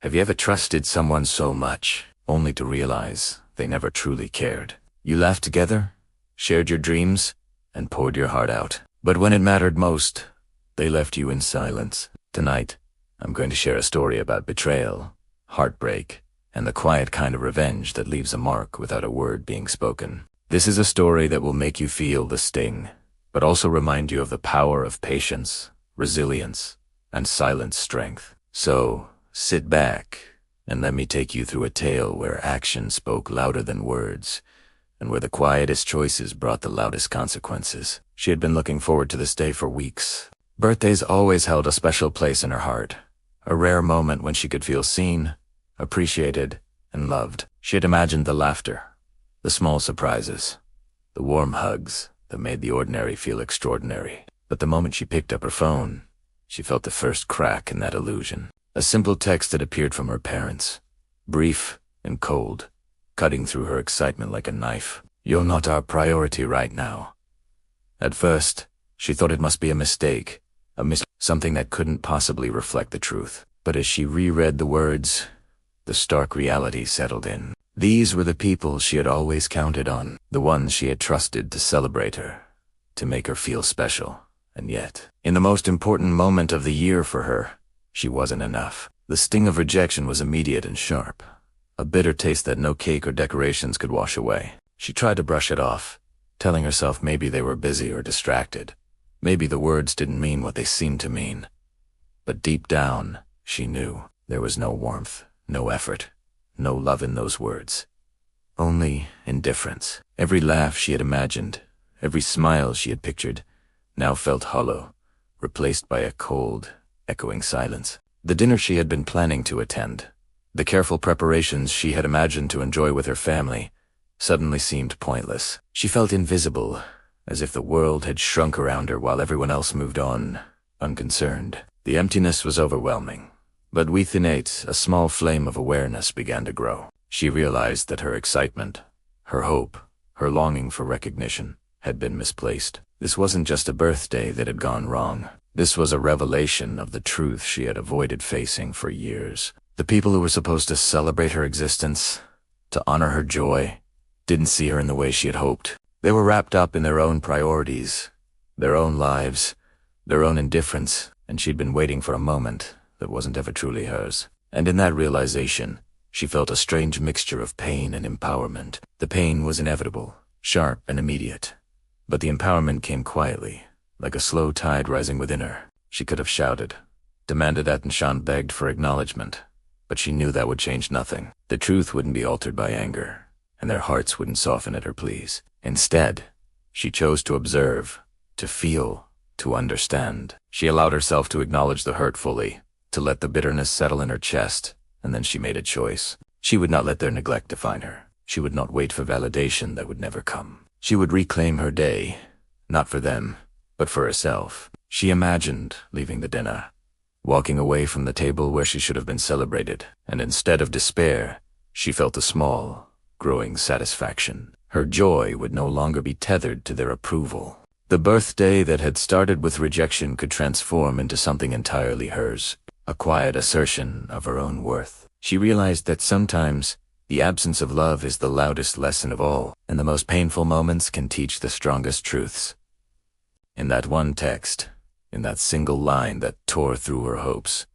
Have you ever trusted someone so much, only to realize they never truly cared? You laughed together, shared your dreams, and poured your heart out. But when it mattered most, they left you in silence. Tonight, I'm going to share a story about betrayal, heartbreak, and the quiet kind of revenge that leaves a mark without a word being spoken. This is a story that will make you feel the sting, but also remind you of the power of patience, resilience, and silent strength. So, sit back, and let me take you through a tale where action spoke louder than words, and where the quietest choices brought the loudest consequences. She had been looking forward to this day for weeks. Birthdays always held a special place in her heart, a rare moment when she could feel seen, appreciated, and loved. She had imagined the laughter, the small surprises, the warm hugs that made the ordinary feel extraordinary. But the moment she picked up her phone, she felt the first crack in that illusion. A simple text that appeared from her parents, brief and cold, cutting through her excitement like a knife. "You're not our priority right now." At first, she thought it must be a mistake, something that couldn't possibly reflect the truth. But as she reread the words, the stark reality settled in. These were the people she had always counted on, the ones she had trusted to celebrate her, to make her feel special. And yet, in the most important moment of the year for her, she wasn't enough. The sting of rejection was immediate and sharp, a bitter taste that no cake or decorations could wash away. She tried to brush it off, telling herself maybe they were busy or distracted. Maybe the words didn't mean what they seemed to mean. But deep down, she knew there was no warmth, no effort, no love in those words. Only indifference. Every laugh she had imagined, every smile she had pictured, now felt hollow, replaced by a cold, echoing silence. The dinner she had been planning to attend, the careful preparations she had imagined to enjoy with her family, suddenly seemed pointless. She felt invisible, as if the world had shrunk around her while everyone else moved on, unconcerned. The emptiness was overwhelming, but within it, a small flame of awareness began to grow. She realized that her excitement, her hope, her longing for recognition had been misplaced. This wasn't just a birthday that had gone wrong. This was a revelation of the truth she had avoided facing for years. The people who were supposed to celebrate her existence, to honor her joy, didn't see her in the way she had hoped. They were wrapped up in their own priorities, their own lives, their own indifference, and she'd been waiting for a moment that wasn't ever truly hers. And in that realization, she felt a strange mixture of pain and empowerment. The pain was inevitable, sharp and immediate, but the empowerment came quietly, like a slow tide rising within her. She could have shouted, demanded attention, begged for acknowledgement, but she knew that would change nothing. The truth wouldn't be altered by anger, and their hearts wouldn't soften at her pleas. Instead, she chose to observe, to feel, to understand. She allowed herself to acknowledge the hurt fully, to let the bitterness settle in her chest, and then she made a choice. She would not let their neglect define her. She would not wait for validation that would never come. She would reclaim her day, not for them, but for herself. She imagined leaving the dinner, walking away from the table where she should have been celebrated, and instead of despair, she felt a small, growing satisfaction. Her joy would no longer be tethered to their approval. The birthday that had started with rejection could transform into something entirely hers, a quiet assertion of her own worth. She realized that sometimes the absence of love is the loudest lesson of all, and the most painful moments can teach the strongest truths. In that one text, in that single line that tore through her hopes,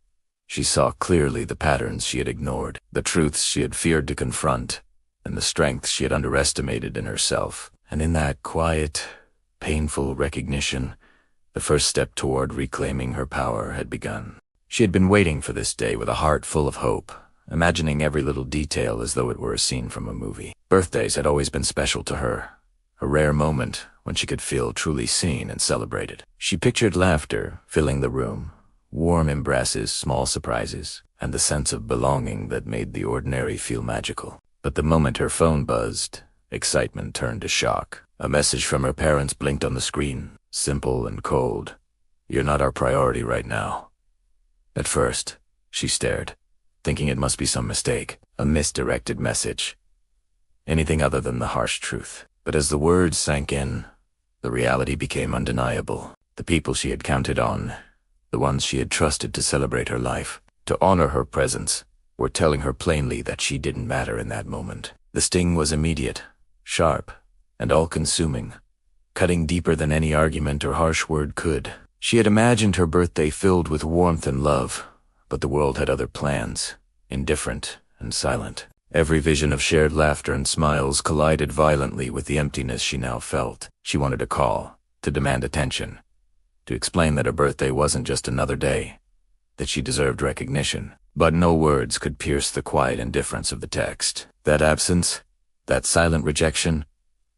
she saw clearly the patterns she had ignored, the truths she had feared to confront, and the strength she had underestimated in herself. And in that quiet, painful recognition, the first step toward reclaiming her power had begun. She had been waiting for this day with a heart full of hope, imagining every little detail as though it were a scene from a movie. Birthdays had always been special to her, a rare moment when she could feel truly seen and celebrated. She pictured laughter filling the room, warm embraces, small surprises, and the sense of belonging that made the ordinary feel magical. But the moment her phone buzzed, excitement turned to shock. A message from her parents blinked on the screen, simple and cold. "You're not our priority right now." At first, she stared, thinking it must be some mistake, a misdirected message, anything other than the harsh truth. But as the words sank in, the reality became undeniable. The people she had counted on, the ones she had trusted to celebrate her life, to honor her presence, were telling her plainly that she didn't matter in that moment. The sting was immediate, sharp, and all-consuming, cutting deeper than any argument or harsh word could. She had imagined her birthday filled with warmth and love, but the world had other plans, indifferent and silent. Every vision of shared laughter and smiles collided violently with the emptiness she now felt. She wanted to call, to demand attention, to explain that her birthday wasn't just another day, that she deserved recognition. But no words could pierce the quiet indifference of the text. That absence, that silent rejection,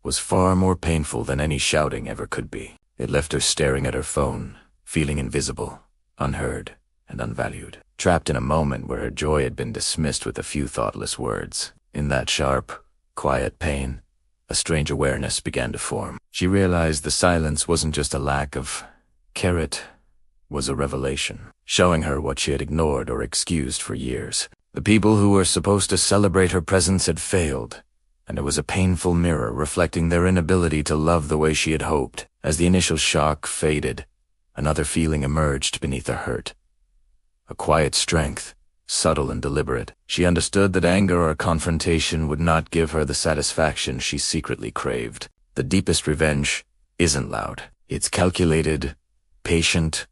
was far more painful than any shouting ever could be. It left her staring at her phone, feeling invisible, unheard, and unvalued, trapped in a moment where her joy had been dismissed with a few thoughtless words. In that sharp, quiet pain, a strange awareness began to form. She realized the silence wasn't just a lack of care, it was a revelation, showing her what she had ignored or excused for years. The people who were supposed to celebrate her presence had failed, and it was a painful mirror reflecting their inability to love the way she had hoped. As the initial shock faded, another feeling emerged beneath the hurt. A quiet strength, subtle and deliberate. She understood that anger or confrontation would not give her the satisfaction she secretly craved. The deepest revenge isn't loud. It's calculated, patient,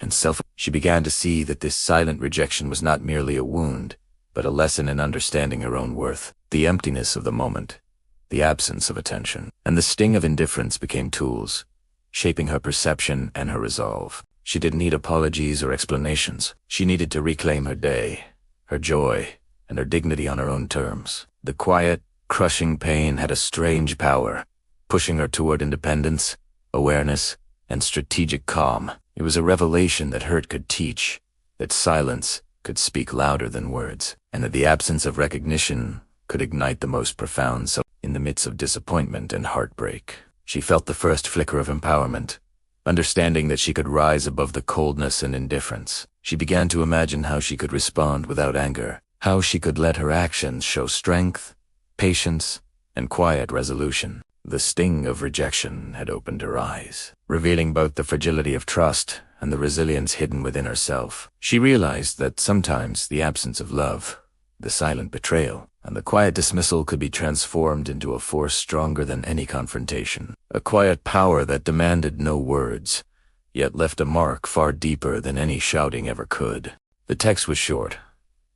and She began to see that this silent rejection was not merely a wound, but a lesson in understanding her own worth. The emptiness of the moment, the absence of attention, and the sting of indifference became tools, shaping her perception and her resolve. She didn't need apologies or explanations. She needed to reclaim her day, her joy, and her dignity on her own terms. The quiet, crushing pain had a strange power, pushing her toward independence, awareness, and strategic calm. It was a revelation that hurt could teach, that silence could speak louder than words, and that the absence of recognition could ignite the most profound. In the midst of disappointment and heartbreak, she felt the first flicker of empowerment, understanding that she could rise above the coldness and indifference. She began to imagine how she could respond without anger, how she could let her actions show strength, patience, and quiet resolution. The sting of rejection had opened her eyes, revealing both the fragility of trust and the resilience hidden within herself. She realized that sometimes the absence of love, the silent betrayal, and the quiet dismissal could be transformed into a force stronger than any confrontation. A quiet power that demanded no words, yet left a mark far deeper than any shouting ever could. The text was short,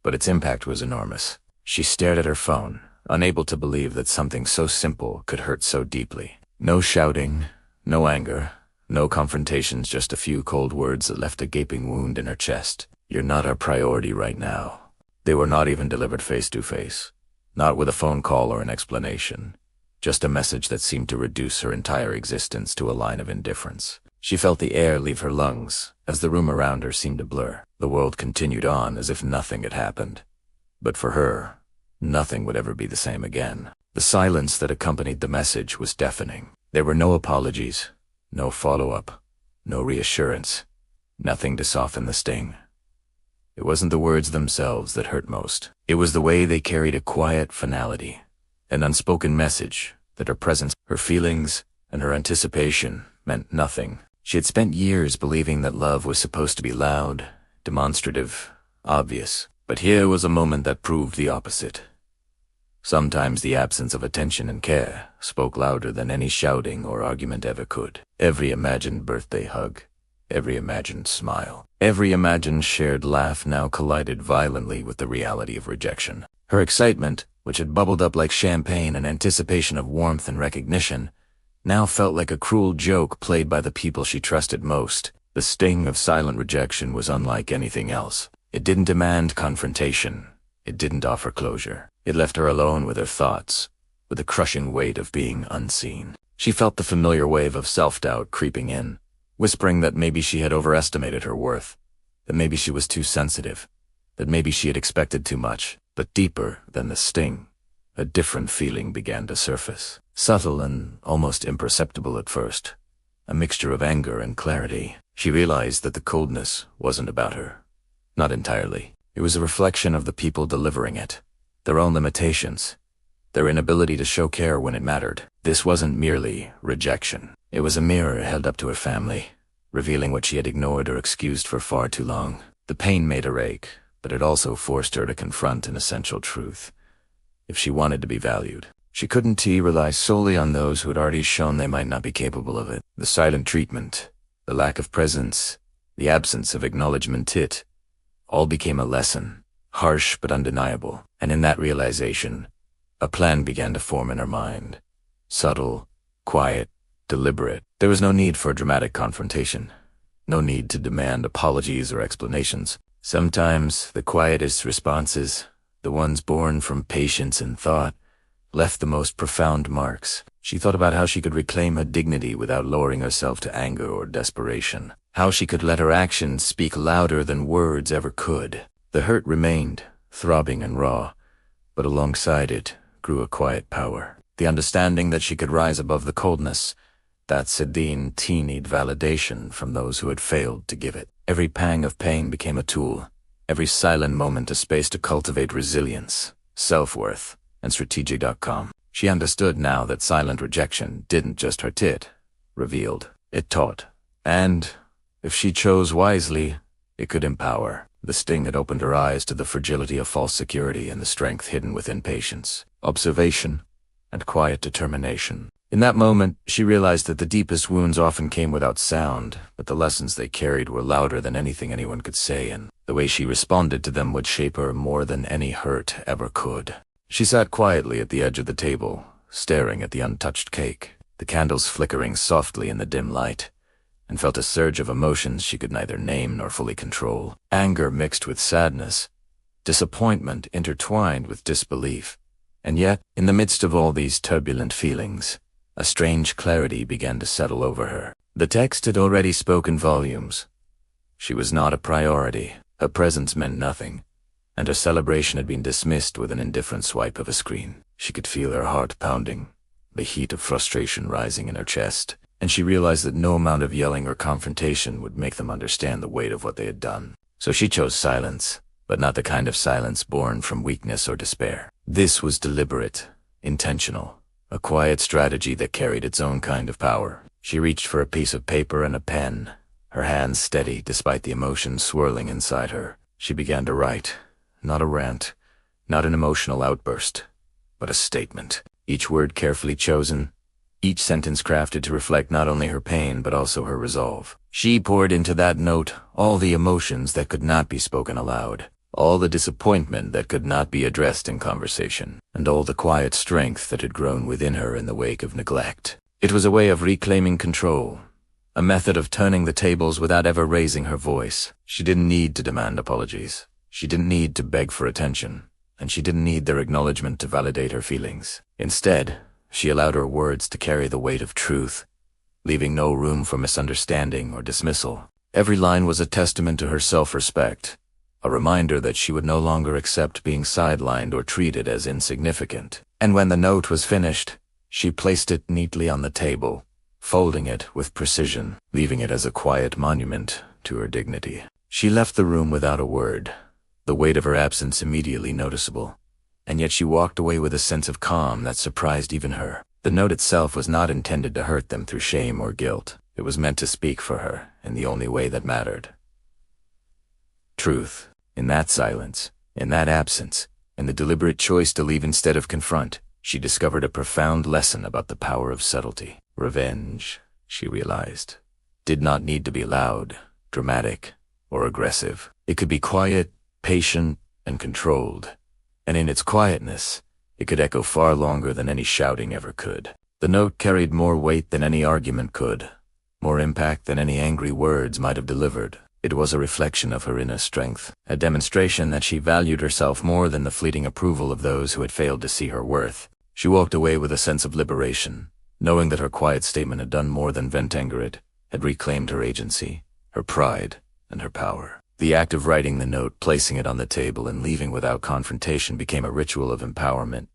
but its impact was enormous. She stared at her phone, unable to believe that something so simple could hurt so deeply. No shouting, no anger, no confrontations, just a few cold words that left a gaping wound in her chest. "You're not our priority right now." They were not even delivered face to face, not with a phone call or an explanation, just a message that seemed to reduce her entire existence to a line of indifference. She felt the air leave her lungs as the room around her seemed to blur. The world continued on as if nothing had happened. But for her, nothing would ever be the same again. The silence that accompanied the message was deafening. There were no apologies, no follow-up, no reassurance, nothing to soften the sting. It wasn't the words themselves that hurt most. It was the way they carried a quiet finality, an unspoken message that her presence, her feelings, and her anticipation meant nothing. She had spent years believing that love was supposed to be loud, demonstrative, obvious. But here was a moment that proved the opposite. Sometimes the absence of attention and care spoke louder than any shouting or argument ever could. Every imagined birthday hug, every imagined smile, every imagined shared laugh now collided violently with the reality of rejection. Her excitement, which had bubbled up like champagne in anticipation of warmth and recognition, now felt like a cruel joke played by the people she trusted most. The sting of silent rejection was unlike anything else. It didn't demand confrontation. It didn't offer closure. It left her alone with her thoughts, with the crushing weight of being unseen. She felt the familiar wave of self-doubt creeping in, whispering that maybe she had overestimated her worth, that maybe she was too sensitive, that maybe she had expected too much. But deeper than the sting, a different feeling began to surface, subtle and almost imperceptible at first, a mixture of anger and clarity. She realized that the coldness wasn't about her. Not entirely. It was a reflection of the people delivering it, their own limitations, their inability to show care when it mattered. This wasn't merely rejection. It was a mirror held up to her family, revealing what she had ignored or excused for far too long. The pain made her ache, but it also forced her to confront an essential truth. If she wanted to be valued, she couldn't rely solely on those who had already shown they might not be capable of it. The silent treatment, the lack of presence, the absence of acknowledgement, it all became a lesson, harsh but undeniable. And in that realization, a plan began to form in her mind. Subtle, quiet, deliberate. There was no need for a dramatic confrontation. No need to demand apologies or explanations. Sometimes the quietest responses, the ones born from patience and thought, left the most profound marks. She thought about how she could reclaim her dignity without lowering herself to anger or desperation. How she could let her actions speak louder than words ever could. The hurt remained, throbbing and raw, but alongside it grew a quiet power. The understanding that she could rise above the coldness, that sedine, teenied validation from those who had failed to give it. Every pang of pain became a tool, every silent moment a space to cultivate resilience, self-worth, and strategic.com. She understood now that silent rejection didn't just hurt, it revealed, it taught. And, if she chose wisely, it could empower. The sting had opened her eyes to the fragility of false security and the strength hidden within patience, observation, and quiet determination. In that moment, she realized that the deepest wounds often came without sound, but the lessons they carried were louder than anything anyone could say, and the way she responded to them would shape her more than any hurt ever could. She sat quietly at the edge of the table, staring at the untouched cake, the candles flickering softly in the dim light, and felt a surge of emotions she could neither name nor fully control. Anger mixed with sadness, disappointment intertwined with disbelief. And yet, in the midst of all these turbulent feelings, a strange clarity began to settle over her. The text had already spoken volumes. She was not a priority. Her presence meant nothing, and her celebration had been dismissed with an indifferent swipe of a screen. She could feel her heart pounding, the heat of frustration rising in her chest, and she realized that no amount of yelling or confrontation would make them understand the weight of what they had done. So she chose silence, but not the kind of silence born from weakness or despair. This was deliberate, intentional, a quiet strategy that carried its own kind of power. She reached for a piece of paper and a pen, her hands steady despite the emotions swirling inside her. She began to write, not a rant, not an emotional outburst, but a statement. Each word carefully chosen, each sentence crafted to reflect not only her pain but also her resolve. She poured into that note all the emotions that could not be spoken aloud, all the disappointment that could not be addressed in conversation, and all the quiet strength that had grown within her in the wake of neglect. It was a way of reclaiming control, a method of turning the tables without ever raising her voice. She didn't need to demand apologies. She didn't need to beg for attention, and she didn't need their acknowledgement to validate her feelings. Instead, she allowed her words to carry the weight of truth, leaving no room for misunderstanding or dismissal. Every line was a testament to her self-respect, a reminder that she would no longer accept being sidelined or treated as insignificant. And when the note was finished, she placed it neatly on the table, folding it with precision, leaving it as a quiet monument to her dignity. She left the room without a word, the weight of her absence immediately noticeable, and yet she walked away with a sense of calm that surprised even her. The note itself was not intended to hurt them through shame or guilt. It was meant to speak for her in the only way that mattered. Truth. In that silence, in that absence, in the deliberate choice to leave instead of confront, she discovered a profound lesson about the power of subtlety. Revenge, she realized, did not need to be loud, dramatic, or aggressive. It could be quiet, patient, and controlled. And in its quietness, it could echo far longer than any shouting ever could. The note carried more weight than any argument could, more impact than any angry words might have delivered. It was a reflection of her inner strength, a demonstration that she valued herself more than the fleeting approval of those who had failed to see her worth. She walked away with a sense of liberation, knowing that her quiet statement had done more than vent anger. It had reclaimed her agency, her pride, and her power. The act of writing the note, placing it on the table, and leaving without confrontation became a ritual of empowerment.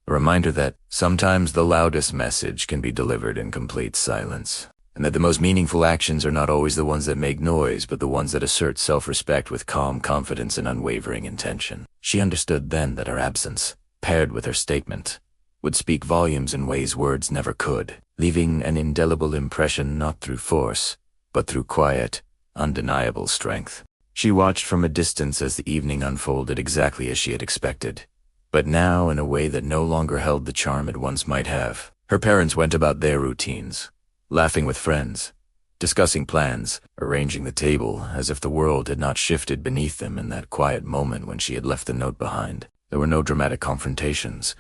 A reminder that sometimes the loudest message can be delivered in complete silence, and that the most meaningful actions are not always the ones that make noise, but the ones that assert self-respect with calm confidence and unwavering intention. She understood then that her absence, paired with her statement, would speak volumes in ways words never could, leaving an indelible impression not through force, but through quiet, undeniable strength. She watched from a distance as the evening unfolded exactly as she had expected, but now in a way that no longer held the charm it once might have. Her parents went about their routines, laughing with friends, discussing plans, arranging the table as if the world had not shifted beneath them in that quiet moment when she had left the note behind. There were no dramatic confrontations,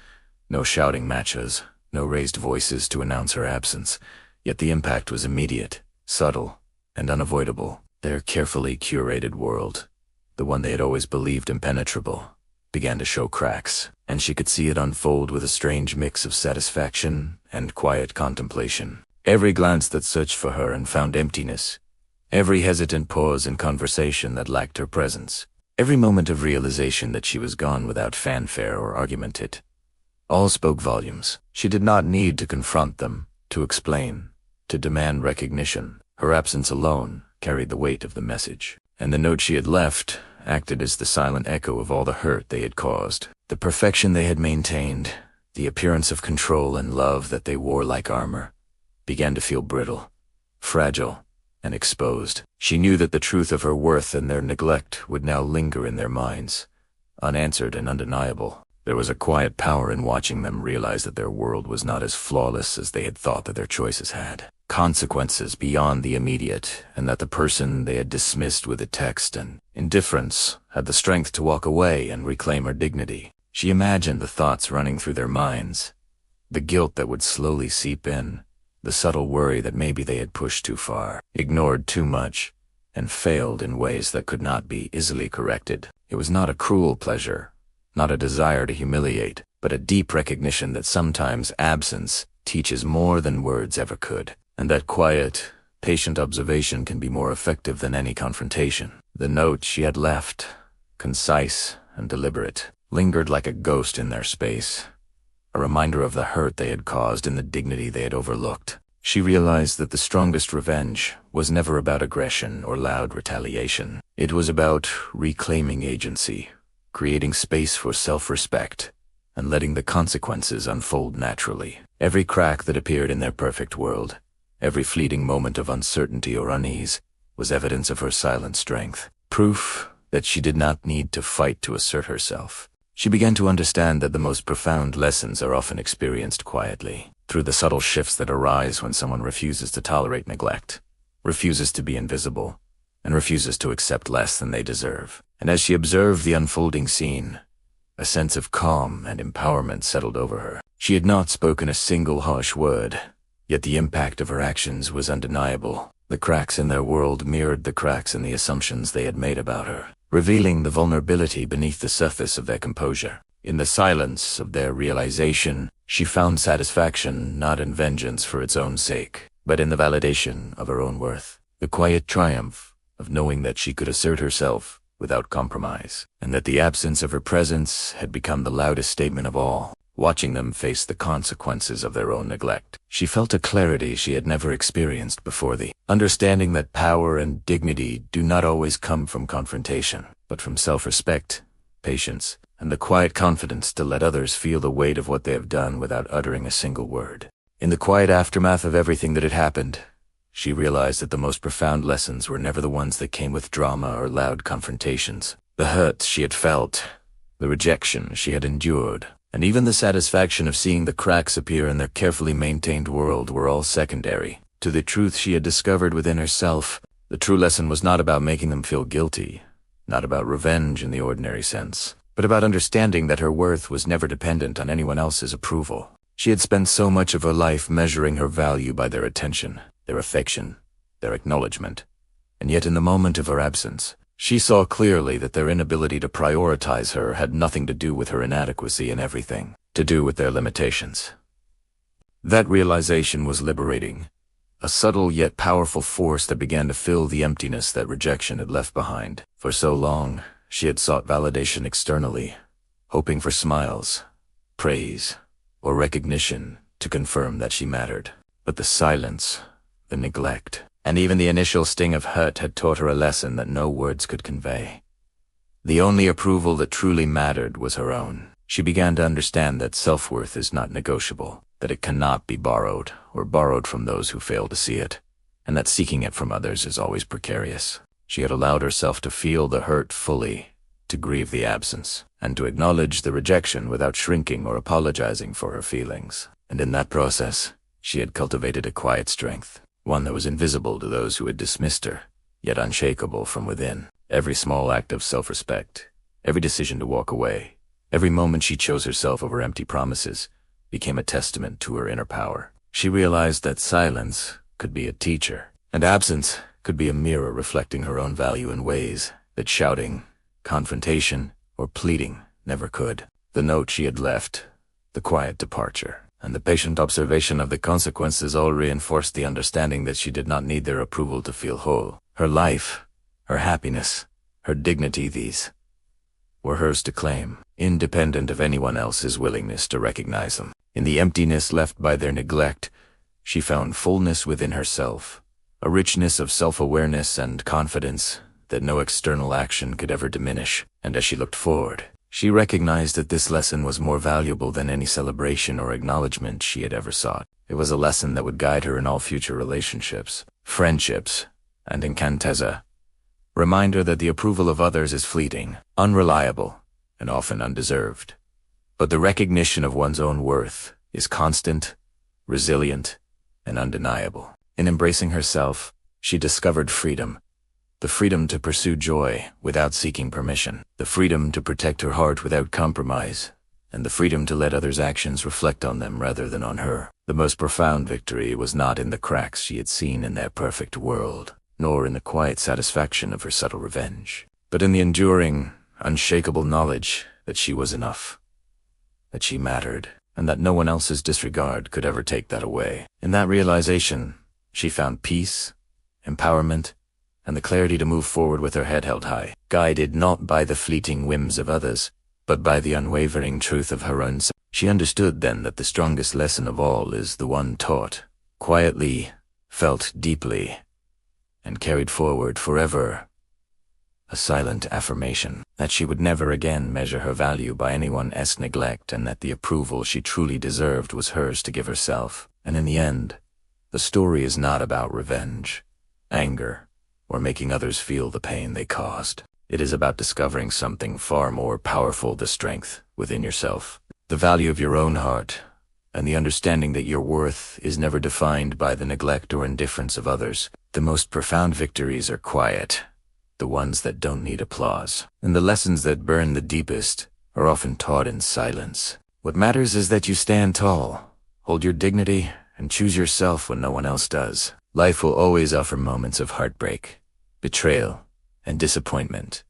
no shouting matches, no raised voices to announce her absence, yet the impact was immediate, subtle, and unavoidable. Their carefully curated world, the one they had always believed impenetrable, began to show cracks, and she could see it unfold with a strange mix of satisfaction and quiet contemplation. Every glance that searched for her and found emptiness, every hesitant pause in conversation that lacked her presence, every moment of realization that she was gone without fanfare or argument, it all spoke volumes. She did not need to confront them, to explain, to demand recognition. Her absence alone carried the weight of the message, and the note she had left acted as the silent echo of all the hurt they had caused. The perfection they had maintained, the appearance of control and love that they wore like armor, began to feel brittle, fragile, and exposed. She knew that the truth of her worth and their neglect would now linger in their minds, unanswered and undeniable. There was a quiet power in watching them realize that their world was not as flawless as they had thought that their choices had. Consequences beyond the immediate, and that the person they had dismissed with a text and indifference had the strength to walk away and reclaim her dignity. She imagined the thoughts running through their minds, the guilt that would slowly seep in, the subtle worry that maybe they had pushed too far, ignored too much, and failed in ways that could not be easily corrected. It was not a cruel pleasure, not a desire to humiliate, but a deep recognition that sometimes absence teaches more than words ever could, and that quiet, patient observation can be more effective than any confrontation. The note she had left, concise and deliberate, lingered like a ghost in their space, a reminder of the hurt they had caused and the dignity they had overlooked. She realized that the strongest revenge was never about aggression or loud retaliation. It was about reclaiming agency, creating space for self-respect, and letting the consequences unfold naturally. Every crack that appeared in their perfect world, every fleeting moment of uncertainty or unease, was evidence of her silent strength, proof that she did not need to fight to assert herself. She began to understand that the most profound lessons are often experienced quietly, through the subtle shifts that arise when someone refuses to tolerate neglect, refuses to be invisible, and refuses to accept less than they deserve. And as she observed the unfolding scene, a sense of calm and empowerment settled over her. She had not spoken a single harsh word, yet the impact of her actions was undeniable. The cracks in their world mirrored the cracks in the assumptions they had made about her, revealing the vulnerability beneath the surface of their composure. In the silence of their realization, she found satisfaction not in vengeance for its own sake, but in the validation of her own worth, the quiet triumph of knowing that she could assert herself without compromise, and that the absence of her presence had become the loudest statement of all. Watching them face the consequences of their own neglect, she felt a clarity she had never experienced before, the understanding that power and dignity do not always come from confrontation, but from self-respect, patience, and the quiet confidence to let others feel the weight of what they have done without uttering a single word. In the quiet aftermath of everything that had happened, she realized that the most profound lessons were never the ones that came with drama or loud confrontations. The hurt she had felt, the rejection she had endured, and even the satisfaction of seeing the cracks appear in their carefully maintained world were all secondary to the truth she had discovered within herself. The true lesson was not about making them feel guilty, not about revenge in the ordinary sense, but about understanding that her worth was never dependent on anyone else's approval. She had spent so much of her life measuring her value by their attention, their affection, their acknowledgement, and yet in the moment of her absence, she saw clearly that their inability to prioritize her had nothing to do with her inadequacy and everything to do with their limitations. That realization was liberating, a subtle yet powerful force that began to fill the emptiness that rejection had left behind. For so long, she had sought validation externally, hoping for smiles, praise, or recognition to confirm that she mattered. But the silence, the neglect, and even the initial sting of hurt had taught her a lesson that no words could convey. The only approval that truly mattered was her own. She began to understand that self-worth is not negotiable, that it cannot be borrowed or borrowed from those who fail to see it, and that seeking it from others is always precarious. She had allowed herself to feel the hurt fully, to grieve the absence, and to acknowledge the rejection without shrinking or apologizing for her feelings. And in that process, she had cultivated a quiet strength, one that was invisible to those who had dismissed her, yet unshakable from within. Every small act of self-respect, every decision to walk away, every moment she chose herself over empty promises, became a testament to her inner power. She realized that silence could be a teacher, and absence could be a mirror reflecting her own value in ways that shouting, confrontation, or pleading never could. The note she had left, the quiet departure, and the patient observation of the consequences all reinforced the understanding that she did not need their approval to feel whole. Her life, her happiness, her dignity, these were hers to claim, independent of anyone else's willingness to recognize them. In the emptiness left by their neglect, she found fullness within herself, a richness of self-awareness and confidence that no external action could ever diminish. And as she looked forward, she recognized that this lesson was more valuable than any celebration or acknowledgement she had ever sought. It was a lesson that would guide her in all future relationships, friendships, and incanteza. Reminder that the approval of others is fleeting, unreliable, and often undeserved. But the recognition of one's own worth is constant, resilient, and undeniable. In embracing herself, she discovered freedom. The freedom to pursue joy without seeking permission. The freedom to protect her heart without compromise. And the freedom to let others' actions reflect on them rather than on her. The most profound victory was not in the cracks she had seen in their perfect world, nor in the quiet satisfaction of her subtle revenge, but in the enduring, unshakable knowledge that she was enough, that she mattered, and that no one else's disregard could ever take that away. In that realization, she found peace, empowerment, and the clarity to move forward with her head held high, guided not by the fleeting whims of others, but by the unwavering truth of her own self. She understood then that the strongest lesson of all is the one taught, quietly, felt deeply, and carried forward forever, a silent affirmation that she would never again measure her value by anyone else's neglect, and that the approval she truly deserved was hers to give herself. And in the end, the story is not about revenge, anger, or making others feel the pain they caused. It is about discovering something far more powerful, the strength within yourself, the value of your own heart, and the understanding that your worth is never defined by the neglect or indifference of others. The most profound victories are quiet, the ones that don't need applause, and the lessons that burn the deepest are often taught in silence. What matters is that you stand tall, hold your dignity, and choose yourself when no one else does. Life will always offer moments of heartbreak, betrayal, and disappointment.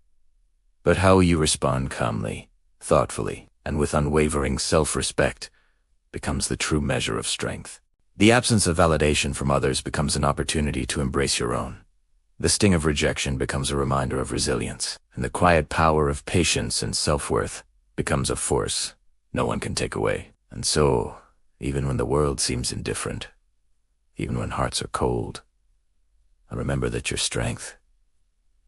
But how you respond calmly, thoughtfully, and with unwavering self-respect becomes the true measure of strength. The absence of validation from others becomes an opportunity to embrace your own. The sting of rejection becomes a reminder of resilience, and the quiet power of patience and self-worth becomes a force no one can take away. And so, even when the world seems indifferent, even when hearts are cold, remember that your strength,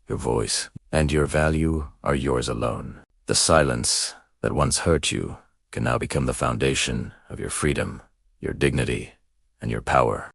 your voice, and your value are yours alone. The silence that once hurt you can now become the foundation of your freedom, your dignity, and your power.